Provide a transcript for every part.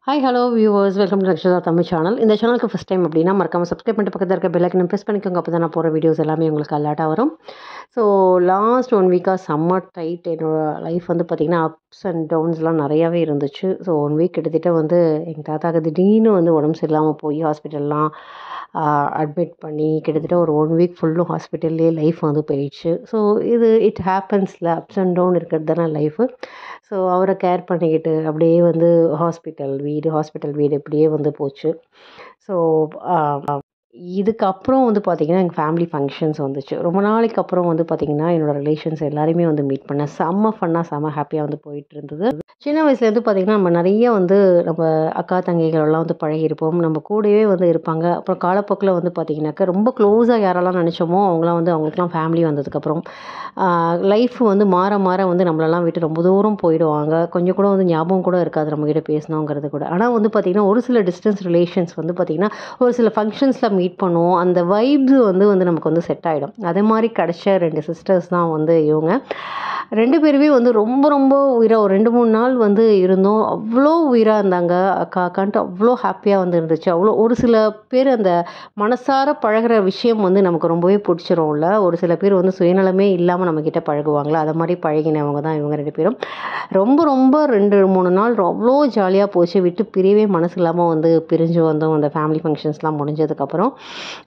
Hi hello viewers, welcome to Nakshatha Tamil channel. இந்த சேனலுக்கு first time அப்படின்னா மறக்காமல் சப்ஸ்கிரைப் பண்ணிட்டு பக்கத்தில் இருக்க பெல் ஐக்கனை ப்ரெஸ் பண்ணிக்கோங்க. அப்போ தான் நான் போகிற வீடியோஸ் எல்லாமே உங்களுக்கு அலர்ட்டாக வரும். ஸோ லாஸ்ட் 1 வீக்காக செம்ம டைட். என்னோடய லைஃப் வந்து பார்த்திங்கன்னா அப்ஸ் அண்ட் டவுன்ஸ்லாம் நிறையாவே இருந்துச்சு. ஸோ 1 வீக் கிட்டத்தட்ட வந்து எங்கள் தாத்தாவுக்கு திடீர்னு வந்து உடம்பு சரியில்லாமல் போய் ஹாஸ்பிட்டல்லாம் அட்மிட் பண்ணி கிட்டத்தட்ட ஒரு 1 வீக் ஃபுல்லும் ஹாஸ்பிட்டல்லே லைஃப் வந்து போயிடுச்சு. ஸோ இட் ஹேப்பன்ஸில் அப்ஸ் அண்ட் டவுன் இருக்கிறது தானே லைஃபு. ஸோ அவரை கேர் பண்ணிக்கிட்டு அப்படியே வந்து ஹாஸ்பிட்டல் வீடு இப்படியே வந்து போச்சு. ஸோ இதுக்கப்புறம் வந்து பார்த்திங்கன்னா எங்கள் ஃபேமிலி ஃபங்க்ஷன்ஸ் வந்துச்சு. ரொம்ப நாளைக்கு அப்புறம் வந்து பார்த்திங்கன்னா என்னோடய ரிலேஷன்ஸ் எல்லாருமே வந்து மீட் பண்ணேன். செம்ம ஃபன்னாக செம்ம ஹாப்பியாக வந்து போயிட்டு இருந்தது. சின்ன வயசுலேருந்து பார்த்திங்கன்னா நம்ம நிறைய வந்து நம்ம அக்கா தங்கைகளெல்லாம் வந்து பழகியிருப்போம். நம்ம கூடவே வந்து இருப்பாங்க. அப்புறம் காலப்போக்கில் வந்து பார்த்திங்கனாக்கா ரொம்ப க்ளோஸாக யாரெல்லாம் நினச்சோமோ அவங்களுக்குலாம் ஃபேமிலி வந்ததுக்கப்புறம் லைஃப் வந்து மாற மாற வந்து நம்மளெல்லாம் விட்டு ரொம்ப தூரம் போயிடுவாங்க. கொஞ்சம் கூட வந்து ஞாபகம் கூட இருக்காது நம்மக்கிட்ட பேசணுங்கிறது கூட. ஆனால் வந்து பார்த்திங்கன்னா ஒரு சில டிஸ்டன்ஸ் ரிலேஷன்ஸ் வந்து பார்த்திங்கன்னா ஒரு சில ஃபங்க்ஷன்ஸில் மீட் பண்ணுவோம். அந்த வைப்ஸ் வந்து நமக்கு வந்து செட் ஆகிடும். அதே மாதிரி கிடச்ச 2 சிஸ்டர்ஸ் தான் வந்து இவங்க. 2 பேருமே வந்து ரொம்ப ரொம்ப உயிராக ஒரு 2-3 நாள் வந்து இருந்தோம். அவ்வளோ உயிராக இருந்தாங்க. அக்கான்ட்டு அவ்வளோ ஹாப்பியாக வந்து இருந்துச்சு. அவ்வளோ ஒரு சில பேர் அந்த மனசார பழகிற விஷயம் வந்து நமக்கு ரொம்பவே பிடிச்சிரும்ல. ஒரு சில பேர் வந்து சுயநலமே இல்லாமல் நம்மக்கிட்ட பழகுவாங்களா, அதை மாதிரி பழகினவங்க தான் இவங்க 2 பேரும். ரொம்ப ரொம்ப 2-3 நாள் அவ்வளோ ஜாலியாக போச்சு. விட்டு பிரியவே மனசு இல்லாமல் வந்து பிரிஞ்சு வந்தோம் அந்த ஃபேமிலி ஃபங்க்ஷன்ஸ்லாம் முடிஞ்சதுக்கப்புறம்.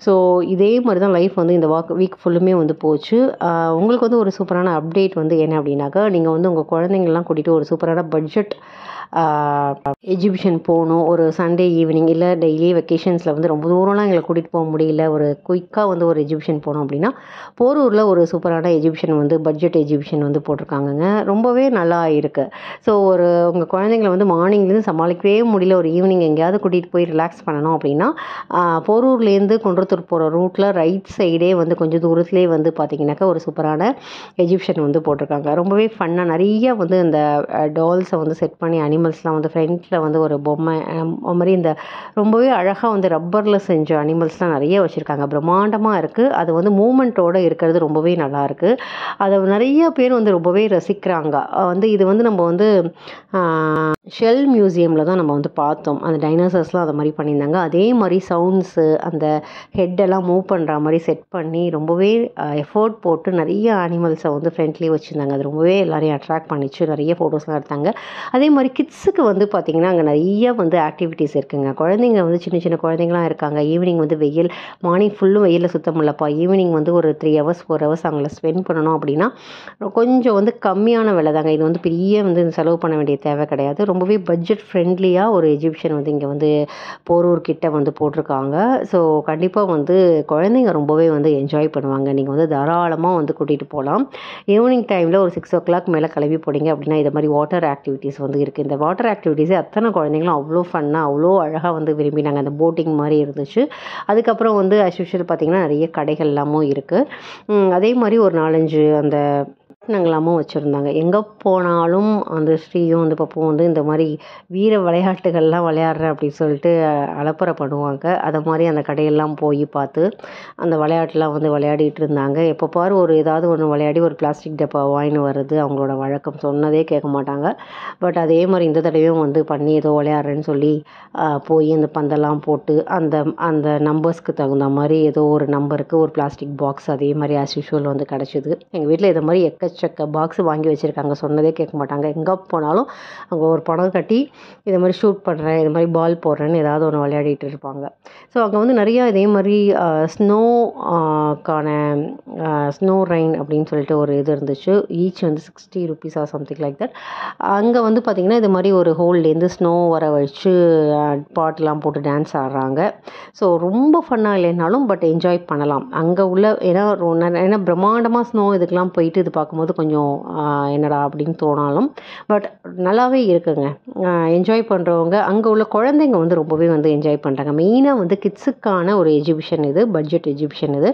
ஸோ இதே மாதிரி தான் லைஃப் வந்து இந்த வீக் ஃபுல்லுமே வந்து போச்சு. உங்களுக்கு வந்து ஒரு சூப்பரான அப்டேட் வந்து என்ன அப்படின்னாக்கா, நீங்கள் வந்து உங்கள் குழந்தைங்கள்லாம் கூட்டிகிட்டு ஒரு சூப்பரான பட்ஜெட் எக்ஸிபிஷன் போகணும். ஒரு சண்டே ஈவினிங் இல்லை டெய்லி வெக்கேஷன்ஸில் வந்து ரொம்ப தூரம்லாம் எங்களை கூட்டிகிட்டு போக முடியல, ஒரு குயிக்காக வந்து ஒரு எக்ஸிபிஷன் போனோம் அப்படின்னா போரூரில் ஒரு சூப்பரான எக்ஸிபிஷன் வந்து பட்ஜெட் எக்ஸிபிஷன் வந்து போட்டிருக்காங்கங்க. ரொம்பவே நல்லா இருக்குது. ஸோ உங்கள் குழந்தைங்களை வந்து மார்னிங்லேருந்து சமாளிக்கவே முடியல, ஒரு ஈவினிங் எங்கேயாவது கூட்டிகிட்டு போய் ரிலாக்ஸ் பண்ணணும் அப்படின்னா போரூர்லேருந்து குன்றத்தூர் போகிற ரூட்டில் ரைட் சைடே வந்து கொஞ்சம் தூரத்துலேயே வந்து பார்த்திங்கனாக்கா ஒரு சூப்பரான எக்ஸிபிஷன் வந்து போட்டிருக்காங்க. ரொம்பவே ஃபன்னாக நிறைய வந்து அந்த டால்ஸை வந்து செட் பண்ணி அனிமல்ஸ்லாம் வந்து ஃப்ரண்ட்டில் வந்து ஒரு பொம்மை மாதிரி இந்த ரொம்பவே அழகாக வந்து ரப்பரில் செஞ்ச அனிமல்ஸ்லாம் நிறைய வச்சுருக்காங்க. பிரம்மாண்டமாக இருக்குது. அது வந்து மூமெண்ட்டோடு இருக்கிறது ரொம்பவே நல்லாயிருக்கு. அதை நிறைய பேர் வந்து ரொம்பவே ரசிக்கிறாங்க. இது வந்து நம்ம வந்து ஷெல் மியூசியமில் தான் நம்ம வந்து பார்த்தோம். அந்த டைனோசர்ஸ்லாம் அதை மாதிரி பண்ணியிருந்தாங்க. அதே மாதிரி சவுண்ட்ஸு அந்த ஹெட்டெல்லாம் மூவ் பண்ணுற மாதிரி செட் பண்ணி ரொம்பவே எஃபோர்ட் போட்டு நிறைய அனிமல்ஸை வந்து ஃப்ரண்ட்லேயே வச்சுருந்தாங்க. அது ரொம்பவே எல்லாரையும் அட்ராக்ட் பண்ணிச்சு. நிறைய ஃபோட்டோஸ்லாம் எடுத்தாங்க. அதே மாதிரி கிட்ஸுக்கு வந்து பார்த்திங்கன்னா அங்கே நிறைய வந்து ஆக்டிவிட்டீஸ் இருக்குங்க. குழந்தைங்க வந்து சின்ன சின்ன குழந்தைங்களாம் இருக்காங்க. ஈவினிங் வந்து மார்னிங் ஃபுல்லும் வெயிலில் சுத்த முடியலப்பா, ஈவினிங் வந்து ஒரு 3 hours 4 hours அவங்கள ஸ்பெண்ட் பண்ணணும் அப்படின்னா கொஞ்சம் வந்து கம்மியான விலை தாங்க. இது வந்து பெரிய வந்து செலவு பண்ண வேண்டிய தேவை கிடையாது. ரொம்பவே பட்ஜெட் ஃப்ரெண்ட்லியாக ஒரு எக்ஸிபிஷன் வந்து இங்கே வந்து போரூர் கிட்ட வந்து போட்டிருக்காங்க. ஸோ கண்டிப்பாக வந்து குழந்தைங்க ரொம்பவே வந்து என்ஜாய் பண்ணுவாங்க. நீங்கள் வந்து தாராளமாக வந்து கூட்டிகிட்டு போகலாம். ஈவினிங் டைமில் ஒரு 6 o'clock மேலே கிளம்பி போனீங்க அப்படின்னா இது மாதிரி வாட்டர் ஆக்டிவிட்டீஸ் வந்து இருக்குது. இந்த வாட்டர் ஆக்டிவிட்டீஸே அத்தனை குழந்தைங்களும் அவ்வளோ ஃபன்னாக அவ்வளோ அழகாக வந்து விரும்பினாங்க. அந்த போட்டிங் மாதிரி இருந்துச்சு. அதுக்கப்புறம் வந்து as usual பார்த்திங்கன்னா நிறைய கடைகள் எல்லாமும் இருக்குது. அதே மாதிரி ஒரு 4-5 அந்த நாங்களாமும் வச்சுருந்தாங்க. எங்கே போனாலும் அந்த ஸ்ரீயும் வந்து பப்பும் வந்து இந்த மாதிரி வீர விளையாட்டுகள்லாம் விளையாடுறேன் அப்படின்னு சொல்லிட்டு அலப்பறை பண்ணுவாங்க. அதை மாதிரி அந்த கடையெல்லாம் போய் பார்த்து அந்த விளையாட்டுலாம் வந்து விளையாடிட்டு இருந்தாங்க. எப்போ பாரு ஏதாவது ஒன்று விளையாடி ஒரு பிளாஸ்டிக் டப்பா வாங்கின்னு வர்றது அவங்களோட வழக்கம். சொன்னதே கேட்க மாட்டாங்க. பட் அதே மாதிரி இந்த தடவையும் வந்து பண்ணி ஏதோ விளையாடுறேன்னு சொல்லி போய் அந்த பந்தெல்லாம் போட்டு அந்த அந்த நம்பர்ஸ்க்கு தகுந்த மாதிரி ஏதோ ஒரு நம்பருக்கு ஒரு பிளாஸ்டிக் பாக்ஸ் அதே மாதிரி as usual வந்து கிடச்சிது. எங்கள் வீட்டில் இதை மாதிரி எக்கச்சக்க பாக்ஸ் வாங்கி வச்சுருக்காங்க. சொன்னதே கேட்க மாட்டாங்க. எங்கே போனாலும் அங்கே ஒரு பணம் கட்டி இதை மாதிரி ஷூட் பண்ணுறேன், இது மாதிரி பால் போடுறேன்னு ஏதாவது ஒன்று விளையாடிட்டு இருப்பாங்க. ஸோ அங்கே வந்து நிறையா இதே மாதிரி ஸ்னோ ரெயின் அப்படின்னு சொல்லிட்டு ஒரு இது இருந்துச்சு. ஈச் வந்து 60 rupees or something like that. அங்கே வந்து பார்த்திங்கன்னா இது மாதிரி ஒரு ஹோல்லேருந்து ஸ்னோ வர வச்சு பாட்டெலாம் போட்டு டான்ஸ் ஆடுறாங்க. ஸோ ரொம்ப ஃபன்னாக இல்லைனாலும் பட் என்ஜாய் பண்ணலாம் அங்கே உள்ள. ஏன்னா பிரம்மாண்டமாக ஸ்னோ இதுக்கெலாம் போயிட்டு இது பார்க்கும்போது கொஞ்சம் என்னடா அப்படின்னு தோணாலும் பட் நல்லாவே இருக்குங்க. என்ஜாய் பண்ணுறவங்க அங்கே உள்ள குழந்தைங்க வந்து ரொம்பவே வந்து என்ஜாய் பண்ணுறாங்க. மெயினாக வந்து கிட்ஸுக்கான ஒரு எக்ஸிபிஷன் இது, பட்ஜெட் எக்ஸிபிஷன் இது.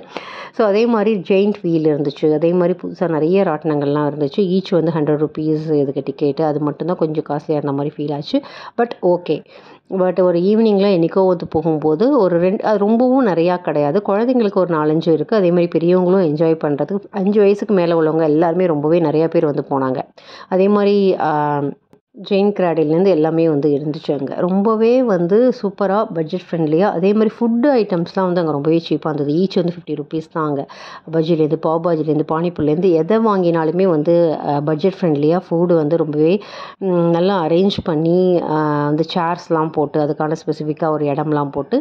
ஸோ அதே மாதிரி ஜெயிண்ட் வீல் இருந்துச்சு. அதே மாதிரி புதுசாக நிறைய ராட்டினங்கள்லாம் இருந்துச்சு. ஈச் வந்து 100 rupees இதுக்கு டிக்கெட்டு. அது மட்டும்தான் கொஞ்சம் காஸ்ட்லியாக இருந்த மாதிரி ஃபீல் ஆச்சு. But okay. பட் ஒரு ஈவினிங்கில் என்றைக்கோ வந்து போகும்போது ஒரு 2 அது ரொம்பவும் நிறையா கிடையாது. குழந்தைங்களுக்கு ஒரு 4-5 இருக்குது. அதே மாதிரி பெரியவங்களும் என்ஜாய் பண்ணுறதுக்கு 5 வயசுக்கு மேலே உள்ளவங்க எல்லாருமே ரொம்பவே நிறையா பேர் வந்து போனாங்க. அதே மாதிரி ஜெயின் கிராடிலேருந்து எல்லாமே வந்து இருந்துச்சு அங்கே. ரொம்பவே வந்து சூப்பராக பட்ஜெட் ஃப்ரெண்ட்லியாக, அதே மாதிரி ஃபுட்டு ஐட்டம்ஸ்லாம் வந்து அங்கே ரொம்பவே சீப்பாக இருந்தது. ஈச் வந்து 50 ருபீஸ் தான் அங்கே. பஜ்ஜிலேருந்து, பாவ் பாஜிலேருந்து, பானிபூரிலேருந்து எதை வாங்கினாலுமே வந்து பட்ஜெட் ஃப்ரெண்ட்லியாக ஃபுட்டு வந்து ரொம்பவே நல்லா அரேஞ்ச் பண்ணி வந்து சேர்ஸ்லாம் போட்டு அதுக்கான ஸ்பெசிஃபிக்காக ஒரு இடம்லாம் போட்டு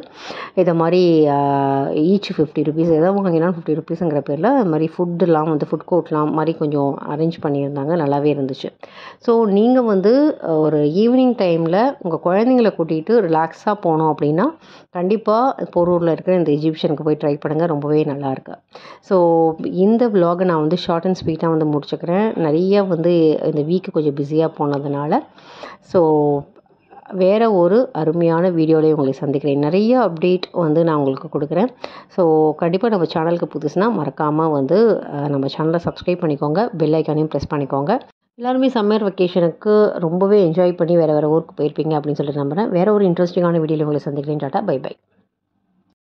இதை மாதிரி ஈச் 50 ருபீஸ் எதை வாங்கினாலும் 50 ருபீஸுங்கிற பேரில் அது மாதிரி ஃபுட்டுலாம் வந்து ஃபுட் கோர்ட்லாம் மாதிரி கொஞ்சம் அரேஞ்ச் பண்ணியிருந்தாங்க. நல்லாவே இருந்துச்சு. ஸோ நீங்கள் வந்து ஒரு ஈவினிங் டைமில் உங்கள் குழந்தைங்கள கூட்டிகிட்டு ரிலாக்ஸாக போனோம் அப்படின்னா கண்டிப்பாக போரூரில் இருக்கிற இந்த எஜிபிஷனுக்கு போய் ட்ரை பண்ணுங்கள். ரொம்பவே நல்லாயிருக்கு. ஸோ இந்த விலாகை நான் வந்து ஷார்ட் அண்ட் ஸ்வீட்டாக வந்து முடிச்சுக்கிறேன். நிறைய வந்து இந்த வீக்கு கொஞ்சம் பிஸியாக போனதுனால. ஸோ வேறு ஒரு அருமையான வீடியோவில் உங்களை சந்திக்கிறேன். நிறைய அப்டேட் வந்து நான் உங்களுக்கு கொடுக்குறேன். ஸோ கண்டிப்பாக நம்ம சேனலுக்கு புதுசுனா மறக்காமல் வந்து நம்ம சேனலை சப்ஸ்கிரைப் பண்ணிக்கோங்க. பெல் ஐக்கானையும் ப்ரெஸ் பண்ணிக்கோங்க. எல்லாருமே சம்மர் வெக்கேஷனுக்கு ரொம்பவே என்ஜாய் பண்ணி வேறு ஊருக்கு போயிருப்பீங்க அப்படின்னு சொல்லிட்டு நம்புகிறேன். வேறு ஒரு இன்ட்ரெஸ்டிங்கான வீடியோவில் உங்களை சந்திக்கிறேன். Tata, bye by.